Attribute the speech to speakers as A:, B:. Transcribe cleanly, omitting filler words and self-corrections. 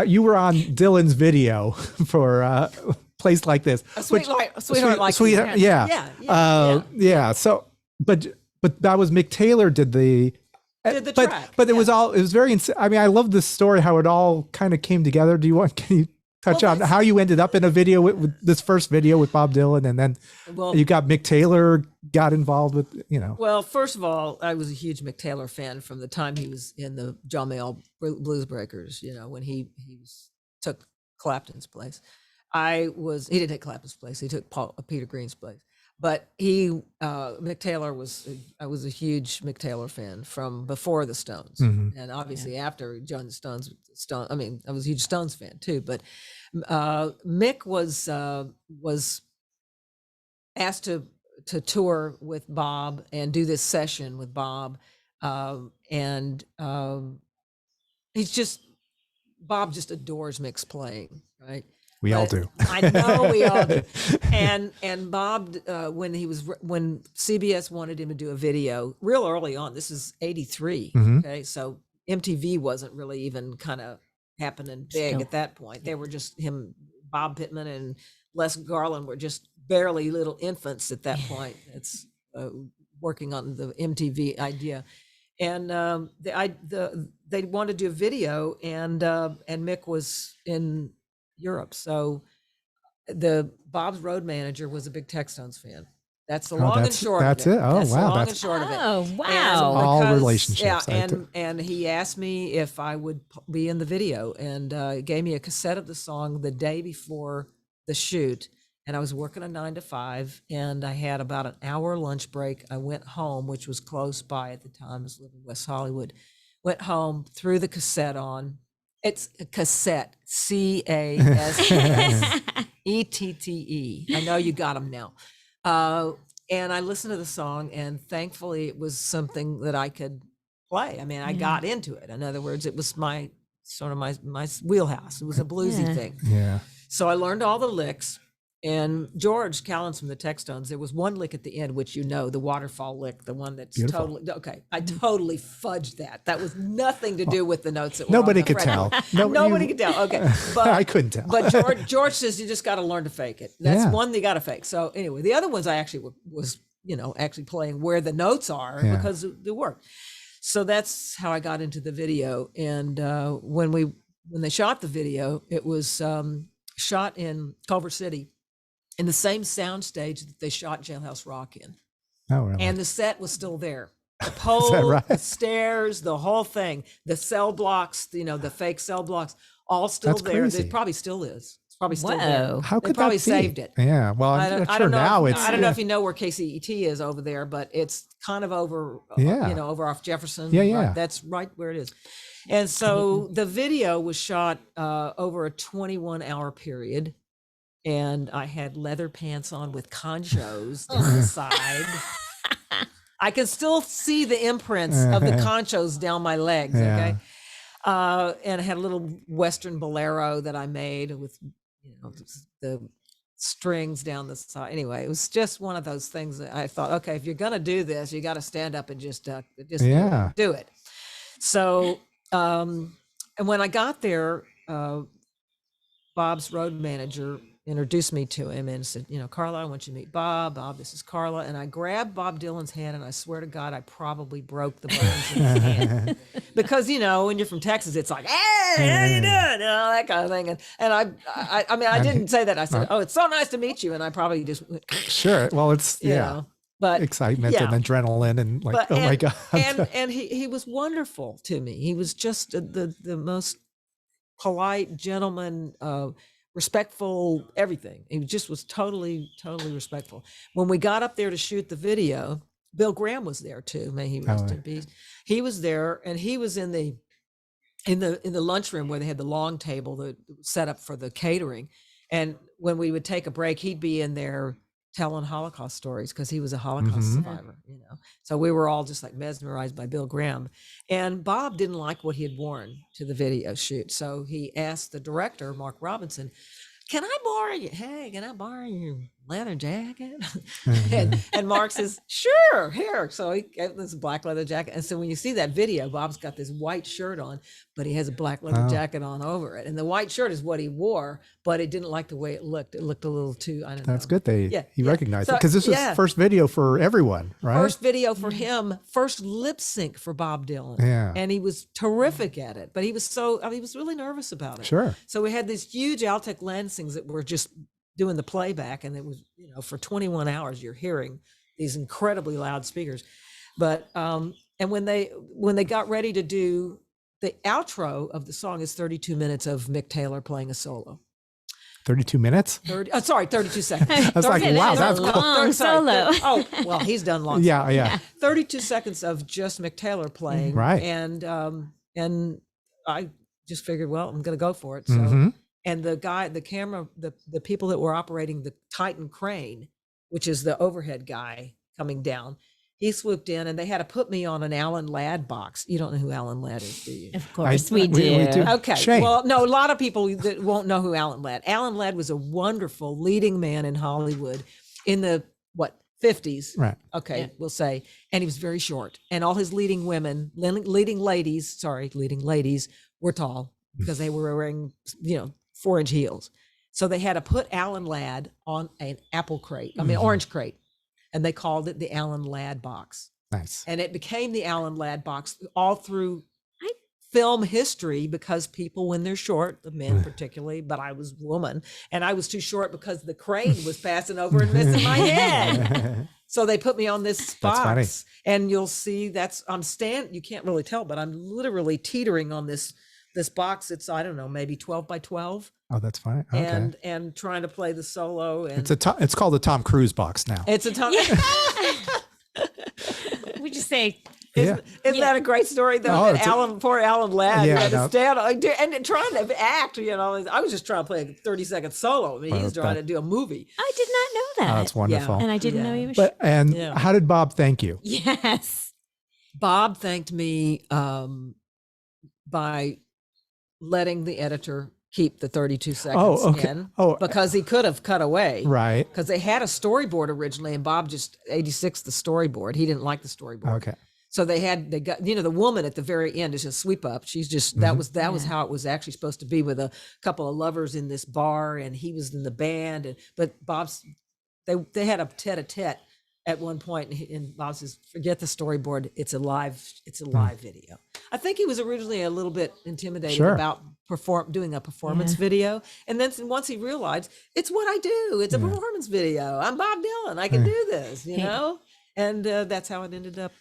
A: You were on Dylan's video for Place Like This.
B: A sweetheart like
A: Sweetheart, yeah. So, but that was Mick Taylor did the
B: track.
A: But it was very. I mean, I love this story how it all kind of came together. Can you touch on how you ended up in a video with this first video with Bob Dylan, and then you got Mick Taylor got involved with,
B: Well, first of all, I was a huge Mick Taylor fan from the time he was in the John Mayall Blues Breakers, when he took Clapton's place. He didn't take Clapton's place. He took Peter Green's place. But Mick Taylor I was a huge Mick Taylor fan from before the Stones. Mm-hmm. And obviously after joined the Stones, I was a huge Stones fan too. But Mick was asked to tour with Bob and do this session with Bob. Bob just adores Mick's playing, right?
A: We all do.
B: I know we all do. And Bob, when CBS wanted him to do a video real early on, this is 83. Mm-hmm. Okay. So MTV wasn't really even kind of happening big at that point. They were just Bob Pittman and Les Garland were just barely little infants at that point. It's working on the MTV idea. And they wanted to do a video and Mick was in Europe. So Bob's road manager was a big Textones fan. That's the long and short of it.
A: That's it. Oh, wow.
B: That's and short of it.
C: Oh, wow.
A: All relationships.
B: Yeah, and he asked me if I would be in the video and gave me a cassette of the song the day before the shoot. And I was working a 9 to 5 and I had about an hour lunch break. I went home, which was close by at the time. I was living in West Hollywood. Went home, threw the cassette on. It's a cassette, CASSETTE. I know you got them now. And I listened to the song and thankfully it was something that I could play. I mean, I got into it. In other words, it was my wheelhouse. It was a bluesy thing.
A: Yeah.
B: So I learned all the licks. And George Callens from the Textones, there was one lick at the end, which the waterfall lick, the one that's
A: Beautiful.
B: totally, okay, I totally fudged that. That was nothing to do with the notes that were
A: Nobody
B: on the
A: could
B: record.
A: tell.
B: Nobody could tell, okay. But
A: I couldn't tell.
B: But George says you just got to learn to fake it. That's one you got to fake. So anyway, the other ones I actually was actually playing where the notes are because it worked. So that's how I got into the video. And when they shot the video, it was shot in Culver City, in the same sound stage that they shot Jailhouse Rock in.
A: Oh, really?
B: And the set was still there. The pole, right? The stairs, the whole thing, the cell blocks, the fake cell blocks, all still
A: That's
B: there.
A: crazy.
B: It probably still is. It's probably still there.
A: How could
B: they probably
A: that be?
B: Saved it.
A: Yeah. Well, I'm sure now it's.
B: I don't know if you know where KCET is over there, but it's kind of over, over off Jefferson.
A: Yeah, yeah.
B: Right? That's right where it is. And so the video was shot over a 21-hour period. And I had leather pants on with conchos down the side. I can still see the imprints of the conchos down my legs, okay? And I had a little Western bolero that I made with, the strings down the side. Anyway, it was just one of those things that I thought, okay, if you're going to do this, you got to stand up and just do it. So, and when I got there, Bob's road manager introduced me to him and said, Carla, I want you to meet Bob. Bob, this is Carla. And I grabbed Bob Dylan's hand and I swear to God, I probably broke the bones in his hand. Because, when you're from Texas, it's like, hey, how you doing? That kind of thing. And I didn't say that. I said, oh, it's so nice to meet you. And I probably just went,
A: sure. Well, it's,
B: but
A: excitement and adrenaline and my God.
B: And he was wonderful to me. He was just the most polite gentleman, respectful, everything. He just was totally respectful. When we got up there to shoot the video, Bill Graham was there too. May he rest in peace. He was there, and he was in the lunchroom where they had the long table that was set up for the catering. And when we would take a break, he'd be in there telling Holocaust stories because he was a Holocaust survivor, So we were all just like mesmerized by Bill Graham. And Bob didn't like what he had worn to the video shoot. So he asked the director, Mark Robinson, can I borrow you? Hey, can I borrow your leather jacket? and Mark says, sure, here. So he gave this black leather jacket. And so when you see that video, Bob's got this white shirt on, but he has a black leather jacket on over it. And the white shirt is what he wore, but he didn't like the way it looked. It looked a little too, I don't know.
A: That's good. He recognized
B: So,
A: it because this was first video for everyone, right?
B: First video for him, first lip sync for Bob Dylan.
A: Yeah.
B: And he was terrific at it, but he was he was really nervous about it.
A: Sure.
B: So we had these huge Altec Lansings that were just doing the playback, and it was, for 21 hours you're hearing these incredibly loud speakers. But and when they got ready to do the outro of the song is 32 minutes of Mick Taylor playing a solo.
A: 32 minutes?
B: 32 seconds.
A: I was like, wow, that's cool.
C: Long solo.
B: Oh, well, he's done long.
A: Yeah.
B: 32 seconds of just Mick Taylor playing.
A: Right.
B: And I just figured, well, I'm going to go for it. So, and the guy, the camera, the people that were operating the Titan crane, which is the overhead guy coming down, he swooped in, and they had to put me on an Alan Ladd box. You don't know who Alan Ladd is, do you?
C: Of course we do.
A: We do.
B: Okay.
A: Shame.
B: Well, no, a lot of people that won't know who Alan Ladd. Alan Ladd was a wonderful leading man in Hollywood in the 50s.
A: Right.
B: Okay,
C: Yeah.
B: we'll say. And he was very short. And all his leading ladies were tall because they were wearing, 4-inch heels. So they had to put Alan Ladd on an orange crate. And they called it the Alan Ladd box.
A: Nice.
B: And it became the Alan Ladd box all through film history, because people, when they're short, the men particularly, but I was a woman, and I was too short because the crane was passing over and missing my head. So they put me on this box, and you'll see you can't really tell, but I'm literally teetering on this box. It's, I don't know, maybe 12 by 12.
A: Oh, that's funny. Okay.
B: And trying to play the solo. And
A: It's called the Tom Cruise box now.
B: it's a Tom.
C: We just say,
B: Isn't that a great story though?
A: Oh,
B: That poor Alan Ladd
A: Yeah,
B: had to
A: no.
B: stand and trying to act. I was just trying to play a 30-second solo. I mean, he's trying to do a movie.
C: I did not know
A: Oh,
C: that.
A: that's wonderful.
C: And I didn't know he was.
A: But
B: Yeah.
A: how did Bob thank you?
C: Yes.
B: Bob thanked me by letting the editor keep the 32 seconds in, because he could have cut away.
A: Right.
B: Because they had a storyboard originally, and Bob just 86 the storyboard. He didn't like the storyboard.
A: Okay.
B: So they got, the woman at the very end is a sweep up. She's just, that was how it was actually supposed to be, with a couple of lovers in this bar, and he was in the band. But they had a tete-a-tete at one point, and Bob says, forget the storyboard. It's a live video. I think he was originally a little bit intimidated about doing a performance video. And then once he realized, it's what I do. It's a performance video. I'm Bob Dylan. I can do this, And that's how it ended up.